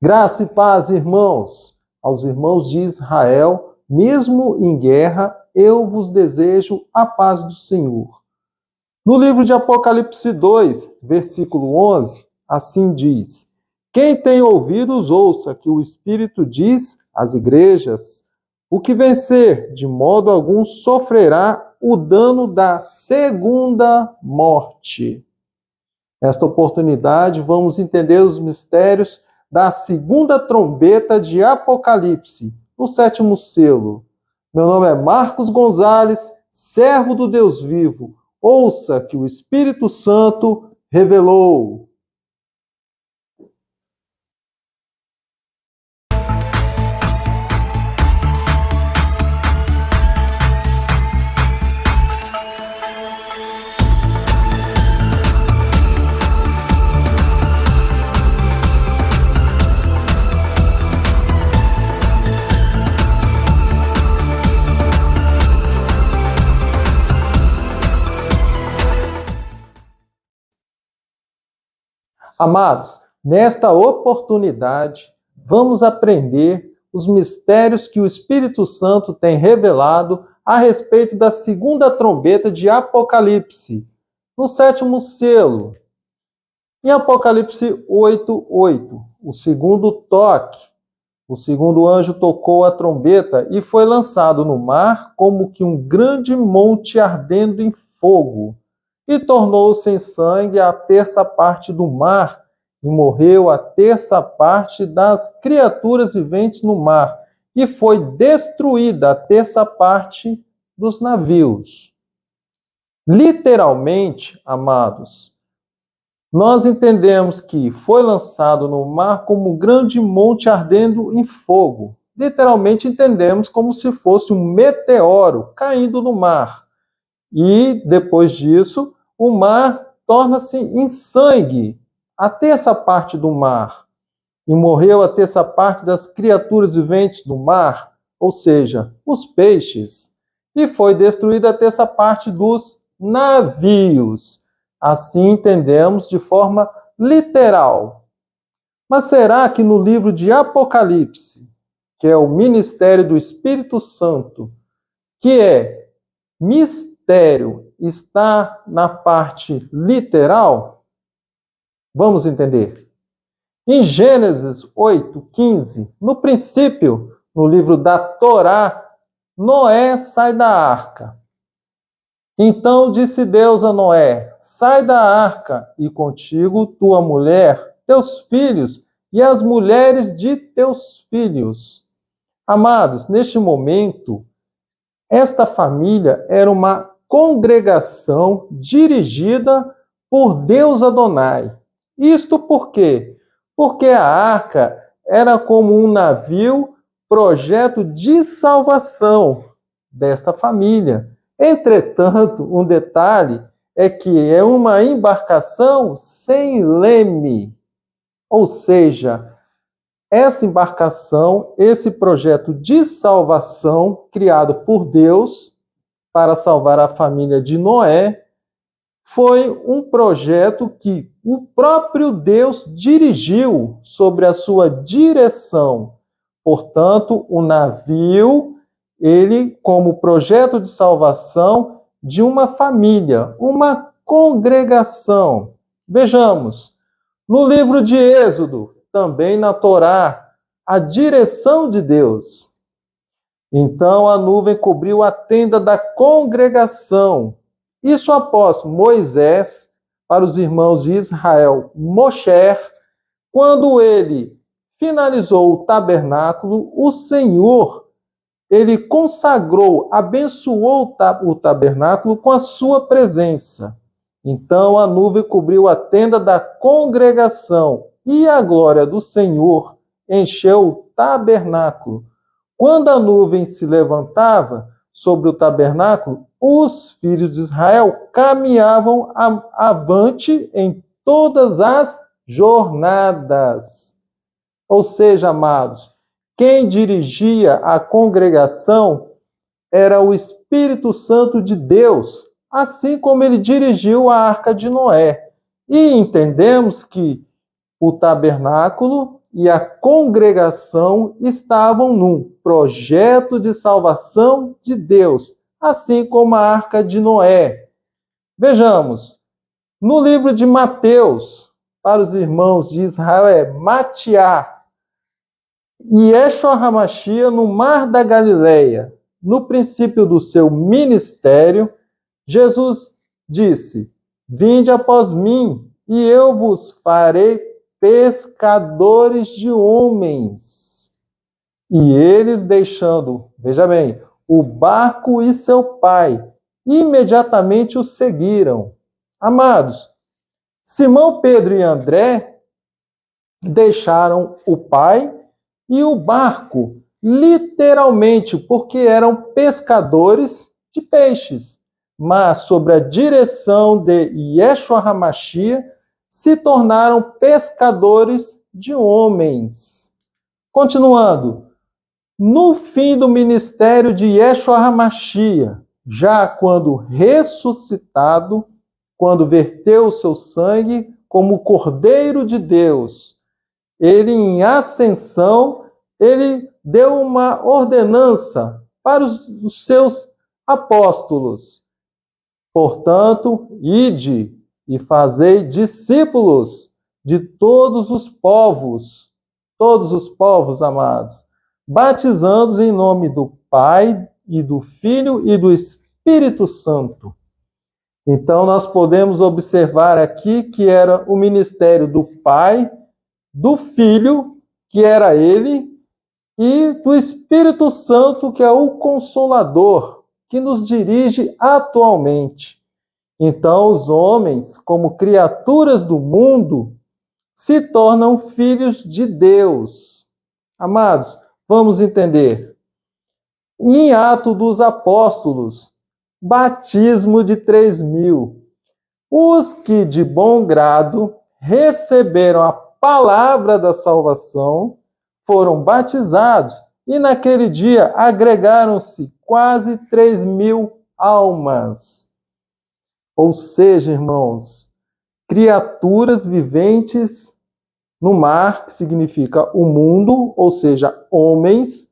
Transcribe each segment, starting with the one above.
Graça e paz, irmãos. Aos irmãos de Israel, mesmo em guerra, eu vos desejo a paz do Senhor. No livro de Apocalipse 2, versículo 11, assim diz: Quem tem ouvidos, ouça que o Espírito diz às igrejas. O que vencer, de modo algum, sofrerá o dano da segunda morte. Nesta oportunidade, vamos entender os mistérios da segunda trombeta de Apocalipse, o sétimo selo. Meu nome é Marcos Gonzalez, servo do Deus vivo. Ouça que o Espírito Santo revelou. Amados, nesta oportunidade, vamos aprender os mistérios que o Espírito Santo tem revelado a respeito da segunda trombeta de Apocalipse, no sétimo selo. Em Apocalipse 8:8, o segundo toque, o segundo anjo tocou a trombeta e foi lançado no mar como que um grande monte ardendo em fogo, e tornou-se em sangue a terça parte do mar, e morreu a terça parte das criaturas viventes no mar, e foi destruída a terça parte dos navios. Literalmente, amados, nós entendemos que foi lançado no mar como um grande monte ardendo em fogo. Literalmente entendemos como se fosse um meteoro caindo no mar. E, depois disso, o mar torna-se em sangue, a terça parte do mar. E morreu a terça parte das criaturas viventes do mar, ou seja, os peixes. E foi destruída a terça parte dos navios. Assim entendemos de forma literal. Mas será que no livro de Apocalipse, que é o ministério do Espírito Santo, que é mistério, está na parte literal? Vamos entender. Em Gênesis 8:15, no princípio, no livro da Torá, Noé sai da arca. Então disse Deus a Noé: Sai da arca, e contigo tua mulher, teus filhos e as mulheres de teus filhos. Amados, neste momento, esta família era uma congregação dirigida por Deus Adonai. Isto por quê? Porque a arca era como um navio, projeto de salvação desta família. Entretanto, um detalhe é que é uma embarcação sem leme. Ou seja, essa embarcação, esse projeto de salvação criado por Deus para salvar a família de Noé, foi um projeto que o próprio Deus dirigiu sobre a sua direção. Portanto, o navio, ele como projeto de salvação de uma família, uma congregação. Vejamos, no livro de Êxodo, também na Torá, a direção de Deus. Então a nuvem cobriu a tenda da congregação. Isso após Moisés, para os irmãos de Israel, Moshe, quando ele finalizou o tabernáculo, o Senhor, ele consagrou, abençoou o tabernáculo com a sua presença. Então a nuvem cobriu a tenda da congregação e a glória do Senhor encheu o tabernáculo. Quando a nuvem se levantava sobre o tabernáculo, os filhos de Israel caminhavam avante em todas as jornadas. Ou seja, amados, quem dirigia a congregação era o Espírito Santo de Deus, assim como ele dirigiu a arca de Noé. E entendemos que o tabernáculo e a congregação estavam num projeto de salvação de Deus, assim como a Arca de Noé. Vejamos, no livro de Mateus, para os irmãos de Israel é Matiá, Yeshua HaMashiach no Mar da Galileia. No princípio do seu ministério, Jesus disse: Vinde após mim, e eu vos farei pescadores de homens. E eles, deixando, veja bem, o barco e seu pai, imediatamente o seguiram. Amados, Simão, Pedro e André deixaram o pai e o barco, literalmente, porque eram pescadores de peixes. Mas, sob a direção de Yeshua HaMashiach, se tornaram pescadores de homens. Continuando, no fim do ministério de Yeshua HaMashiach, já quando ressuscitado, quando verteu o seu sangue como Cordeiro de Deus, ele em ascensão, ele deu uma ordenança para os seus apóstolos. Portanto, ide e fazei discípulos de todos os povos, amados, batizando-os em nome do Pai e do Filho e do Espírito Santo. Então, nós podemos observar aqui que era o ministério do Pai, do Filho, que era ele, e do Espírito Santo, que é o Consolador, que nos dirige atualmente. Então, os homens, como criaturas do mundo, se tornam filhos de Deus. Amados, vamos entender. Em Atos dos Apóstolos, batismo de 3.000. Os que de bom grado receberam a palavra da salvação foram batizados e naquele dia agregaram-se quase 3.000 almas. Ou seja, irmãos, criaturas viventes no mar, que significa o mundo, ou seja, homens,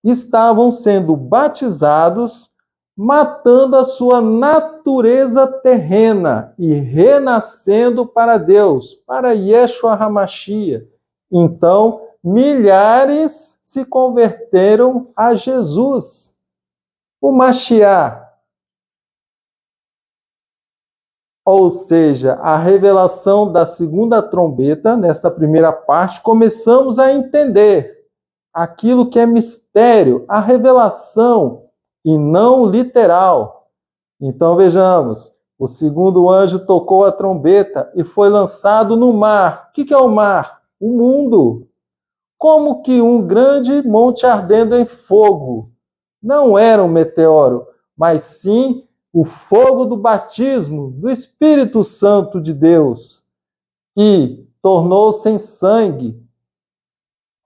estavam sendo batizados, matando a sua natureza terrena e renascendo para Deus, para Yeshua HaMashiach. Então, milhares se converteram a Jesus, o Mashiach. Ou seja, a revelação da segunda trombeta, nesta primeira parte, começamos a entender aquilo que é mistério, a revelação, e não literal. Então vejamos, o segundo anjo tocou a trombeta e foi lançado no mar. O que é o mar? O mundo. Como que um grande monte ardendo em fogo. Não era um meteoro, mas sim o fogo do batismo do Espírito Santo de Deus. E tornou-se em sangue.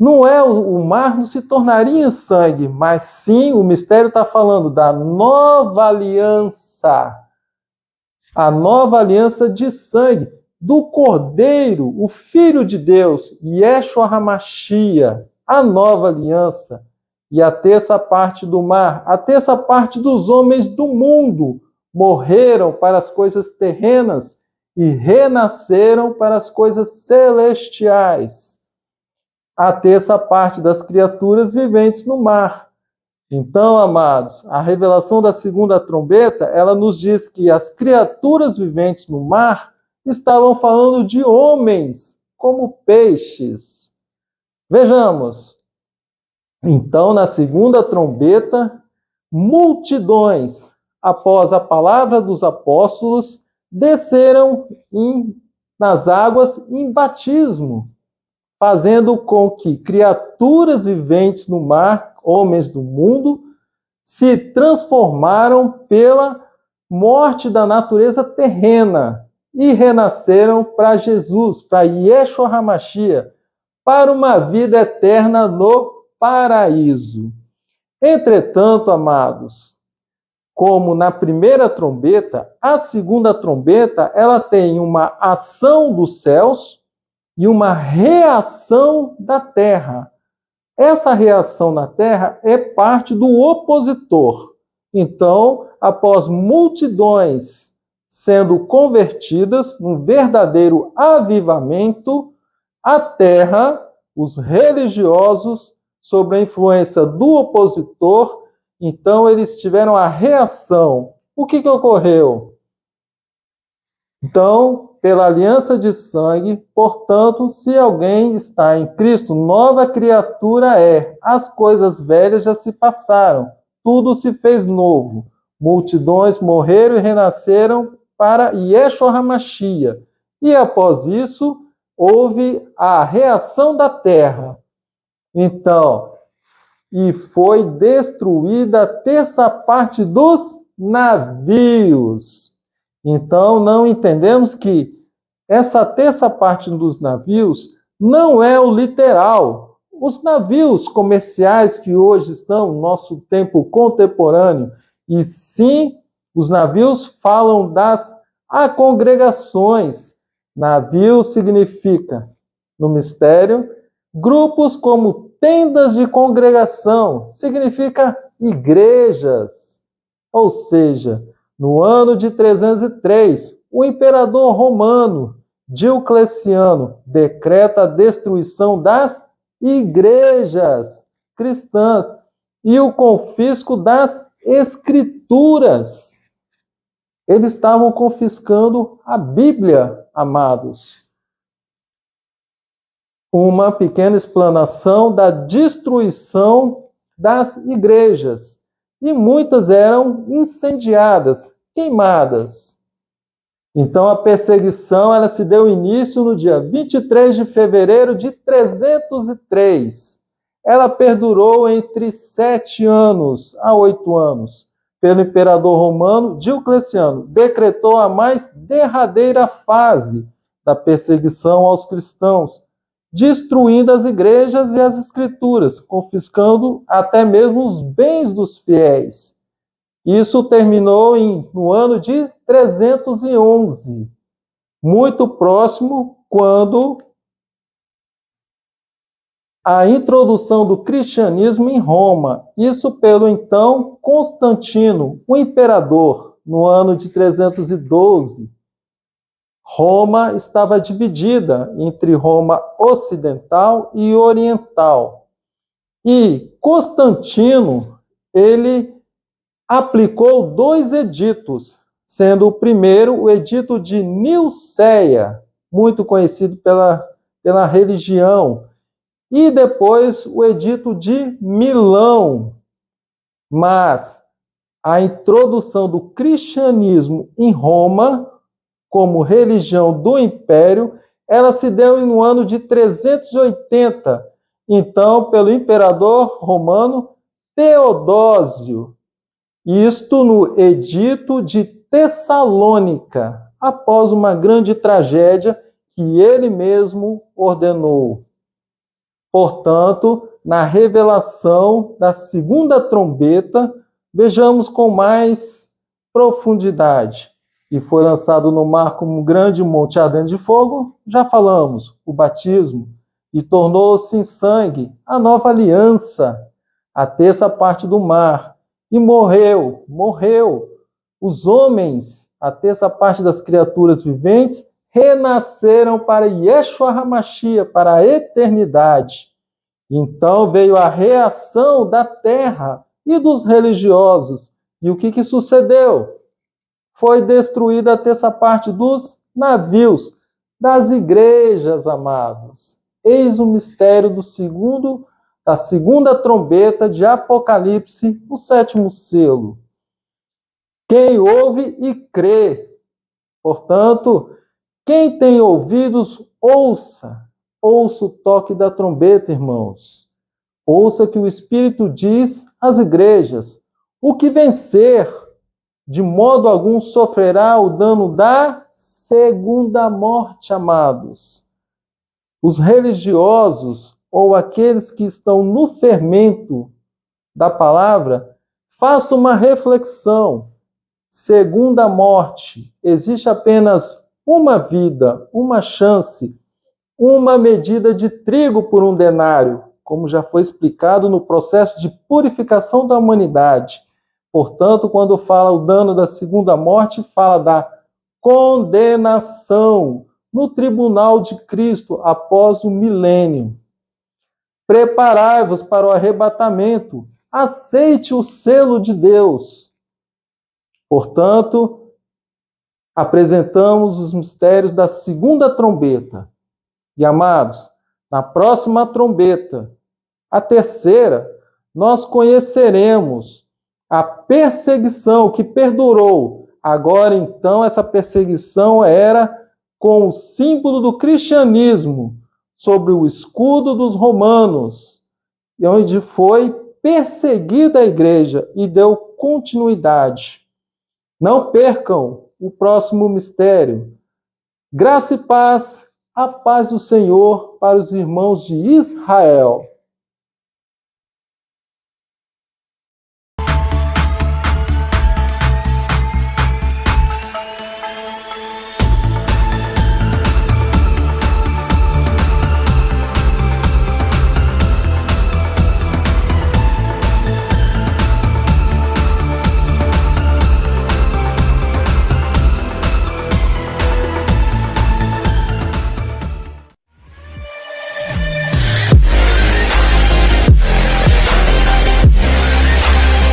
Não é o mar não se tornaria em sangue, mas sim o mistério está falando da nova aliança. A nova aliança de sangue do Cordeiro, o Filho de Deus, Yeshua HaMashiach, a nova aliança. E a terça parte do mar, a terça parte dos homens do mundo morreram para as coisas terrenas e renasceram para as coisas celestiais. A terça parte das criaturas viventes no mar. Então, amados, a revelação da segunda trombeta, ela nos diz que as criaturas viventes no mar estavam falando de homens como peixes. Vejamos. Então, na segunda trombeta, multidões, após a palavra dos apóstolos, desceram nas águas em batismo, fazendo com que criaturas viventes no mar, homens do mundo, se transformaram pela morte da natureza terrena e renasceram para Jesus, para Yeshua HaMashiach, para uma vida eterna no paraíso. Entretanto, amados, como na primeira trombeta, a segunda trombeta, ela tem uma ação dos céus e uma reação da terra. Essa reação na terra é parte do opositor. Então, após multidões sendo convertidas num verdadeiro avivamento, a terra, os religiosos, sob a influência do opositor, então eles tiveram a reação. O que ocorreu? Então, pela aliança de sangue, portanto, se alguém está em Cristo, nova criatura é. As coisas velhas já se passaram, tudo se fez novo. Multidões morreram e renasceram para Yeshua HaMashiach. E após isso, houve a reação da terra. Então, e foi destruída a terça parte dos navios. Então, não entendemos que essa terça parte dos navios não é o literal. Os navios comerciais que hoje estão no nosso tempo contemporâneo, e sim, os navios falam das congregações. Navio significa, no mistério, grupos como tendas de congregação, significa igrejas. Ou seja, no ano de 303, o imperador romano Diocleciano decreta a destruição das igrejas cristãs e o confisco das escrituras. Eles estavam confiscando a Bíblia, amados. Uma pequena explanação da destruição das igrejas. E muitas eram incendiadas, queimadas. Então a perseguição ela se deu início no dia 23 de fevereiro de 303. Ela perdurou entre 7 anos a 8 anos. Pelo imperador romano Diocleciano, decretou a mais derradeira fase da perseguição aos cristãos, destruindo as igrejas e as escrituras, confiscando até mesmo os bens dos fiéis. Isso terminou no ano de 311, muito próximo quando a introdução do cristianismo em Roma, isso pelo então Constantino, o imperador, no ano de 312. Roma estava dividida entre Roma ocidental e oriental. E Constantino, ele aplicou 2 editos, sendo o primeiro o edito de Nicéia, muito conhecido pela religião, e depois o edito de Milão. Mas a introdução do cristianismo em Roma, como religião do império, ela se deu no ano de 380, então pelo imperador romano Teodósio. Isto no Edito de Tessalônica, após uma grande tragédia que ele mesmo ordenou. Portanto, na revelação da segunda trombeta, vejamos com mais profundidade. E foi lançado no mar como um grande monte ardente de fogo, já falamos, o batismo, e tornou-se em sangue a nova aliança, a terça parte do mar. E morreu. Os homens, a terça parte das criaturas viventes, renasceram para Yeshua HaMashiach, para a eternidade. Então veio a reação da terra e dos religiosos. E o que sucedeu? Foi destruída a terça parte dos navios, das igrejas, amados. Eis o mistério da segunda trombeta de Apocalipse, o 7º selo. Quem ouve e crê. Portanto, quem tem ouvidos, ouça. Ouça o toque da trombeta, irmãos. Ouça que o Espírito diz às igrejas. O que vencer, de modo algum sofrerá o dano da segunda morte, amados. Os religiosos, ou aqueles que estão no fermento da palavra, façam uma reflexão. Segunda morte, existe apenas uma vida, uma chance. uma medida de trigo por um denário, como já foi explicado no processo de purificação da humanidade. Portanto, quando fala o dano da segunda morte, fala da condenação no tribunal de Cristo após o milênio. Preparai-vos para o arrebatamento, aceite o selo de Deus. Portanto, apresentamos os mistérios da segunda trombeta. E, amados, na próxima trombeta, a terceira, nós conheceremos a perseguição que perdurou. Agora, então, essa perseguição era com o símbolo do cristianismo sobre o escudo dos romanos, onde foi perseguida a igreja e deu continuidade. Não percam o próximo mistério. Graça e paz, a paz do Senhor para os irmãos de Israel.